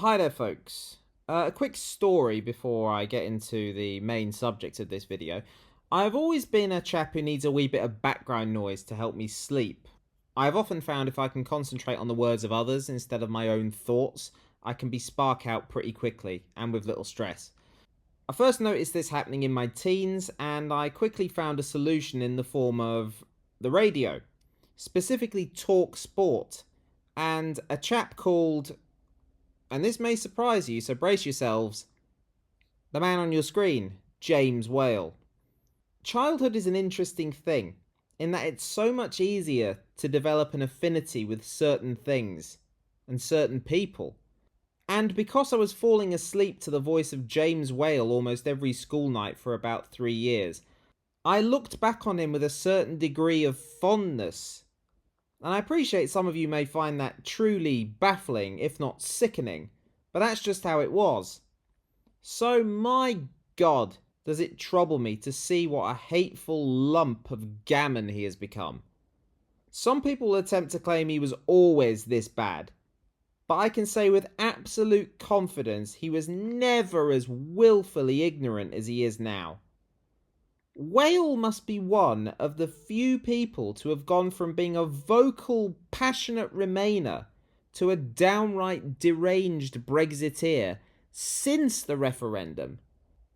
Hi there, folks. A quick story before I get into the main subject of this video. I've always been a chap who needs a wee bit of background noise to help me sleep. I've often found if I can concentrate on the words of others instead of my own thoughts, I can be spark out pretty quickly and with little stress. I first noticed this happening in my teens, and I quickly found a solution in the form of the radio, specifically talk sport, and a chap called, and this may surprise you, so brace yourselves, the man on your screen, James Whale. Childhood is an interesting thing, in that it's so much easier to develop an affinity with certain things and certain people. And because I was falling asleep to the voice of James Whale almost every school night for about 3 years, I looked back on him with a certain degree of fondness. And I appreciate some of you may find that truly baffling, if not sickening, but that's just how it was. So my God, does it trouble me to see what a hateful lump of gammon he has become. Some people will attempt to claim he was always this bad, but I can say with absolute confidence he was never as willfully ignorant as he is now. Whale must be one of the few people to have gone from being a vocal, passionate Remainer to a downright deranged Brexiteer since the referendum.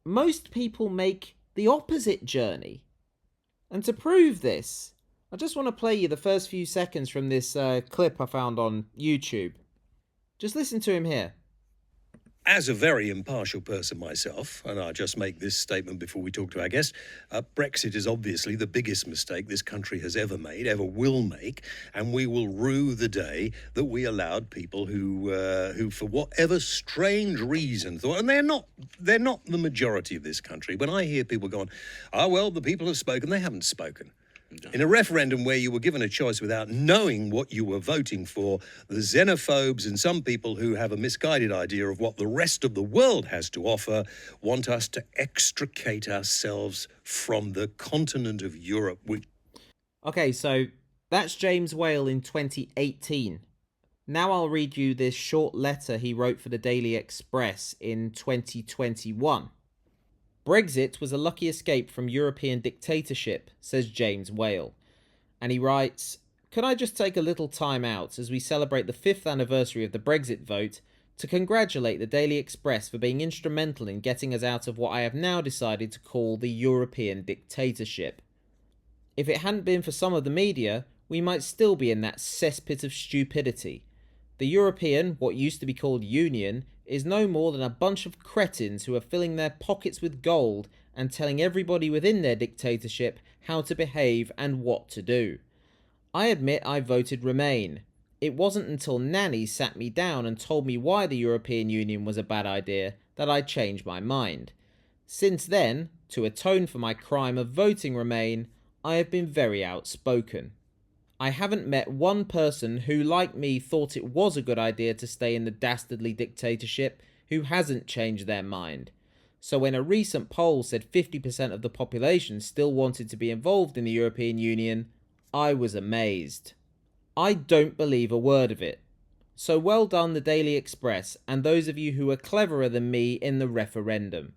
Most people make the opposite journey. And to prove this, I just want to play you the first few seconds from this clip I found on YouTube. Just listen to him here. As a very impartial person myself, and I'll just make this statement before we talk to our guest, Brexit is obviously the biggest mistake this country has ever made, ever will make, and we will rue the day that we allowed people who for whatever strange reason thought, and they're not the majority of this country. When I hear people going, well, the people have spoken, they haven't spoken. In a referendum where you were given a choice without knowing what you were voting for, the xenophobes and some people who have a misguided idea of what the rest of the world has to offer want us to extricate ourselves from the continent of Europe. Okay, so that's James Whale in 2018. Now I'll read you this short letter he wrote for the Daily Express in 2021. Brexit was a lucky escape from European dictatorship, says James Whale. And he writes, could I just take a little time out as we celebrate the 5th anniversary of the Brexit vote to congratulate the Daily Express for being instrumental in getting us out of what I have now decided to call the European dictatorship. If it hadn't been for some of the media, we might still be in that cesspit of stupidity. The European, what used to be called Union, is no more than a bunch of cretins who are filling their pockets with gold and telling everybody within their dictatorship how to behave and what to do. I admit I voted Remain. It wasn't until Nanny sat me down and told me why the European Union was a bad idea that I changed my mind. Since then, to atone for my crime of voting Remain, I have been very outspoken. I haven't met one person who, like me, thought it was a good idea to stay in the dastardly dictatorship who hasn't changed their mind. So when a recent poll said 50% of the population still wanted to be involved in the European Union, I was amazed. I don't believe a word of it. So well done the Daily Express and those of you who are cleverer than me in the referendum.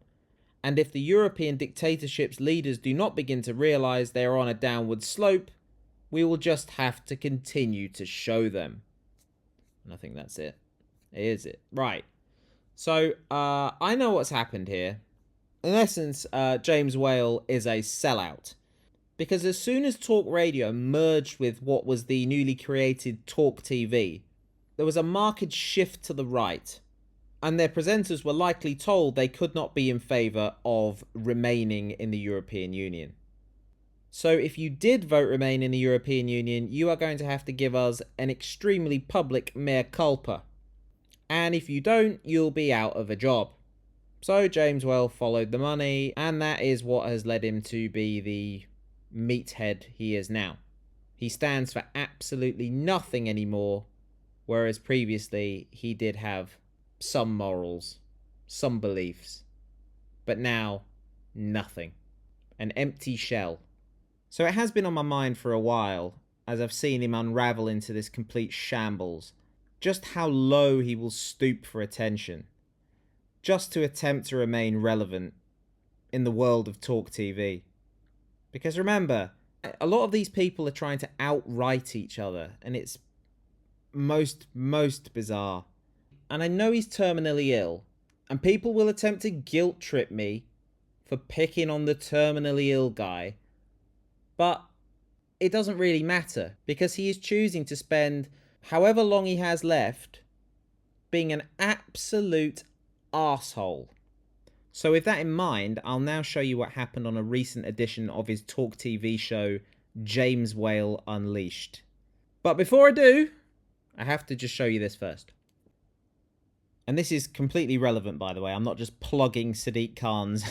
And if the European dictatorship's leaders do not begin to realise they are on a downward slope, we will just have to continue to show them. And I think that's it. Is it? Right. So, I know what's happened here. In essence, James Whale is a sellout. Because as soon as Talk Radio merged with what was the newly created Talk TV, there was a marked shift to the right. And their presenters were likely told they could not be in favour of remaining in the European Union. So if you did vote Remain in the European Union, you are going to have to give us an extremely public mea culpa. And if you don't, you'll be out of a job. So James Whale followed the money, and that is what has led him to be the meathead he is now. He stands for absolutely nothing anymore, whereas previously he did have some morals, some beliefs. But now, nothing. An empty shell. So it has been on my mind for a while, as I've seen him unravel into this complete shambles. just how low he will stoop for attention, just to attempt to remain relevant in the world of talk TV. Because remember, a lot of these people are trying to outright each other, and it's most bizarre. And I know he's terminally ill, and people will attempt to guilt trip me for picking on the terminally ill guy, but it doesn't really matter, because he is choosing to spend however long he has left being an absolute arsehole. So with that in mind, I'll now show you what happened on a recent edition of his talk TV show, James Whale Unleashed. But before I do, I have to just show you this first. And this is completely relevant, by the way. I'm not just plugging Sadiq Khan's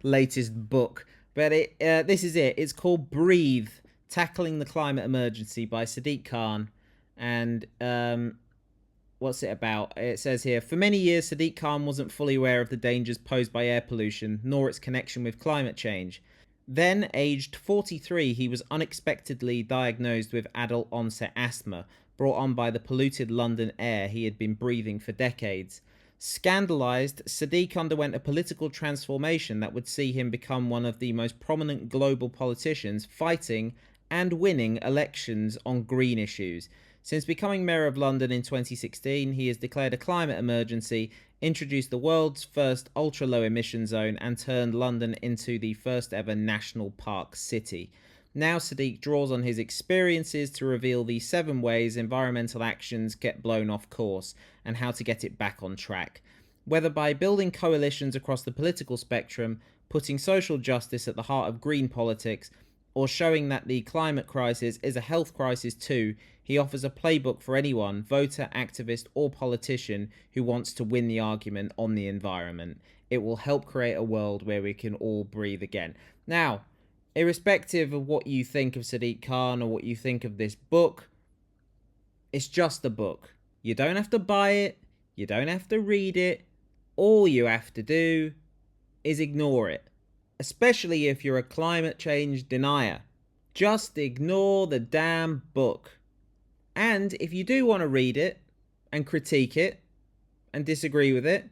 latest book. But this is it. It's called Breathe, Tackling the Climate Emergency by Sadiq Khan. And what's it about? It says here, for many years, Sadiq Khan wasn't fully aware of the dangers posed by air pollution, nor its connection with climate change. Then, aged 43, he was unexpectedly diagnosed with adult-onset asthma, brought on by the polluted London air he had been breathing for decades. Scandalised, Sadiq underwent a political transformation that would see him become one of the most prominent global politicians fighting and winning elections on green issues. Since becoming Mayor of London in 2016, he has declared a climate emergency, introduced the world's first ultra-low emission zone, and turned London into the first ever national park city. Now Sadiq draws on his experiences to reveal the 7 ways environmental actions get blown off course and how to get it back on track. Whether by building coalitions across the political spectrum, putting social justice at the heart of green politics, or showing that the climate crisis is a health crisis too, he offers a playbook for anyone, voter, activist, or politician who wants to win the argument on the environment. It will help create a world where we can all breathe again. Now, irrespective of what you think of Sadiq Khan or what you think of this book, it's just a book. You don't have to buy it. You don't have to read it. All you have to do is ignore it. Especially if you're a climate change denier. Just ignore the damn book. And if you do want to read it and critique it and disagree with it,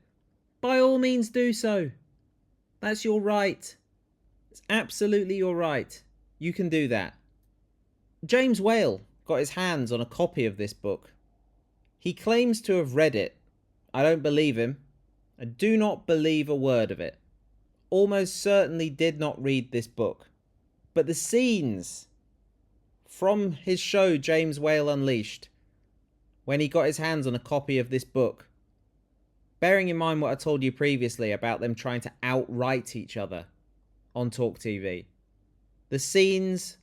by all means do so. That's your right. It's absolutely your right. You can do that. James Whale got his hands on a copy of this book. He claims to have read it. I don't believe him. I do not believe a word of it. Almost certainly did not read this book. But the scenes from his show James Whale Unleashed, when he got his hands on a copy of this book, bearing in mind what I told you previously about them trying to outright each other on Talk TV, the scenes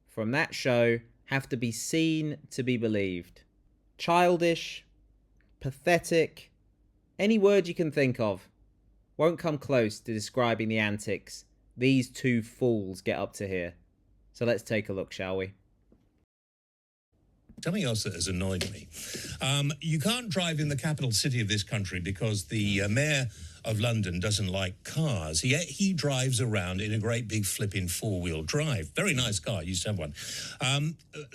from that show have to be seen to be believed. Childish, pathetic, any word you can think of won't come close to describing the antics these two fools get up to here. So let's take a look, shall we? Something else that has annoyed me. You can't drive in the capital city of this country because the mayor of London doesn't like cars. Yet he drives around in a great big flipping 4-wheel drive. Very nice car. I used to have one.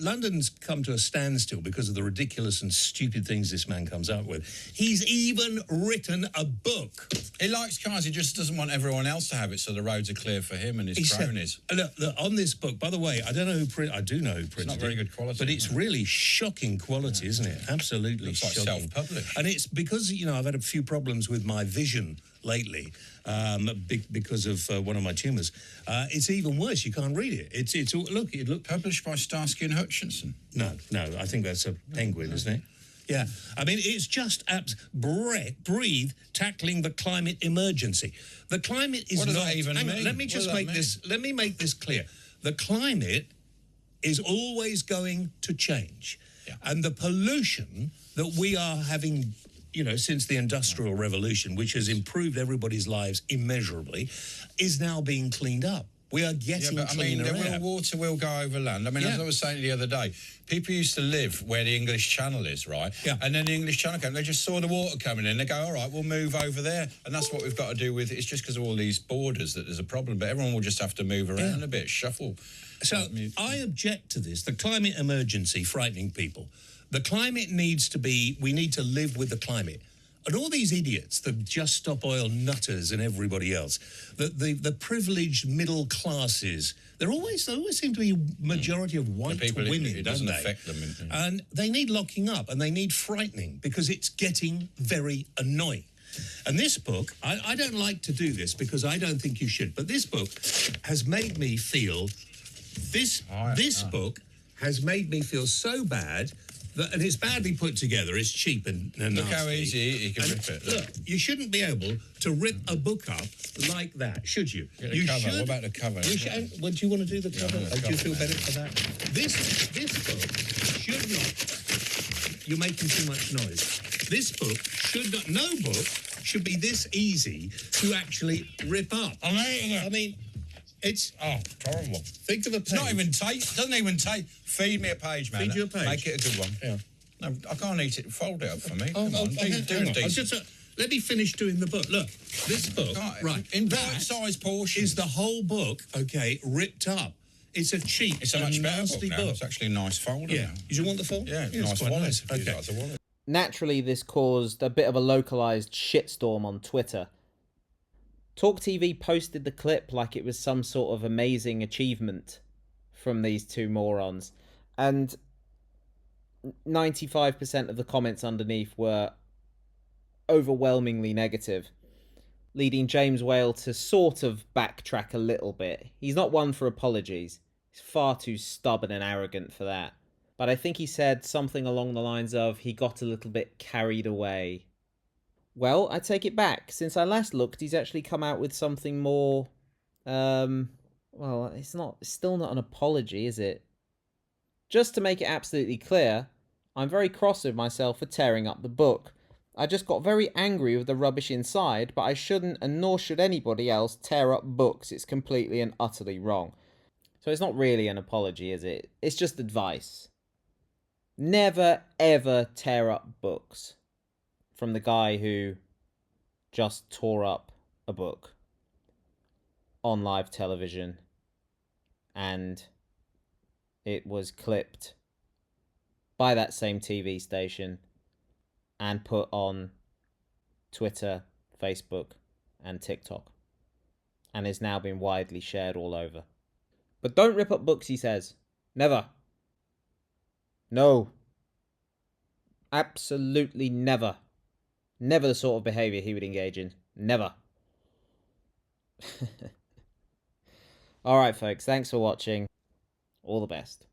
London's come to a standstill because of the ridiculous and stupid things this man comes up with. He's even written a book. He likes cars. He just doesn't want everyone else to have it, so the roads are clear for him and his cronies. Look, on this book, by the way, I don't know who printed. I do know who printed it. It's not very good quality, but it's really shocking quality, isn't it? Absolutely looks like shocking. self-published. And it's because I've had a few problems with my vision lately, because of one of my tumours. It's even worse. You can't read it. It's all, look. It look published by Starsky and Hutchinson. No. I think that's a Penguin, isn't it? Yeah, I mean, it's just breathe, tackling the climate emergency. The climate is what does that even mean? Let me just make this. Let me make this clear. The climate is always going to change, and the pollution that we are having, since the Industrial Revolution, which has improved everybody's lives immeasurably, is now being cleaned up. We are getting cleaner air. The water will go over land. I mean, as I was saying the other day, people used to live where the English Channel is, right? Yeah. And then the English Channel came, they just saw the water coming in, they go, all right, we'll move over there. And that's what we've got to do with it. It's just because of all these borders that there's a problem, but everyone will just have to move around a bit, shuffle. So I object to this, the climate emergency frightening people. The climate needs to be, we need to live with the climate. And all these idiots, the Just Stop Oil nutters and everybody else, the privileged middle classes, there always seem to be a majority of white people, women, it doesn't don't they? affect them. And they need locking up and they need frightening because it's getting very annoying. And this book, I don't like to do this because I don't think you should, but this book has made me feel, this book has made me feel so bad that, and it's badly put together, it's cheap and nasty. Look how easy he can rip it. Look, you shouldn't be able to rip a book up like that, should you? You cover. What about the cover? Well, do you want to do the cover? Yeah, Do you feel better for that? This book should not. You're making too much noise. This book should not. No book should be this easy to actually rip up. I'm eating it. I mean, it's horrible. Think of a page. It's not even take. Doesn't even take. Feed me a page, man. Feed you a page. Make it a good one. Yeah. No, I can't eat it. Fold it up for me. Oh, Come on. hang on. Let me finish doing the book. Look, this book, right, in bite-sized portions, is the whole book, okay, ripped up. It's a cheap, it's a much better nasty book now. It's actually a nice folder. Yeah. Now. Do you want the folder? Yeah, it's nice quite wallet. nice. Okay. Okay. Like the wallet. Naturally, this caused a bit of a localized shitstorm on Twitter. Talk TV posted the clip like it was some sort of amazing achievement from these two morons, and 95% of the comments underneath were overwhelmingly negative, leading James Whale to sort of backtrack a little bit. He's not one for apologies. He's far too stubborn and arrogant for that. But I think he said something along the lines of he it's a little bit carried away. Well, I take it back. Since I last looked, he's actually come out with something more, well, it's still not an apology, is it? Just to make it absolutely clear, I'm very cross with myself for tearing up the book. I just got very angry with the rubbish inside, but I shouldn't, and nor should anybody else, tear up books. It's completely and utterly wrong. So it's not really an apology, is it? It's just advice. Never, ever tear up books. From the guy who just tore up a book on live television, and it was clipped by that same TV station and put on Twitter, Facebook, and TikTok, and is now being widely shared all over. But don't rip up books, he says. Never. No. Absolutely never. Never the sort of behaviour he would engage in. Never. Alright folks, thanks for watching. All the best.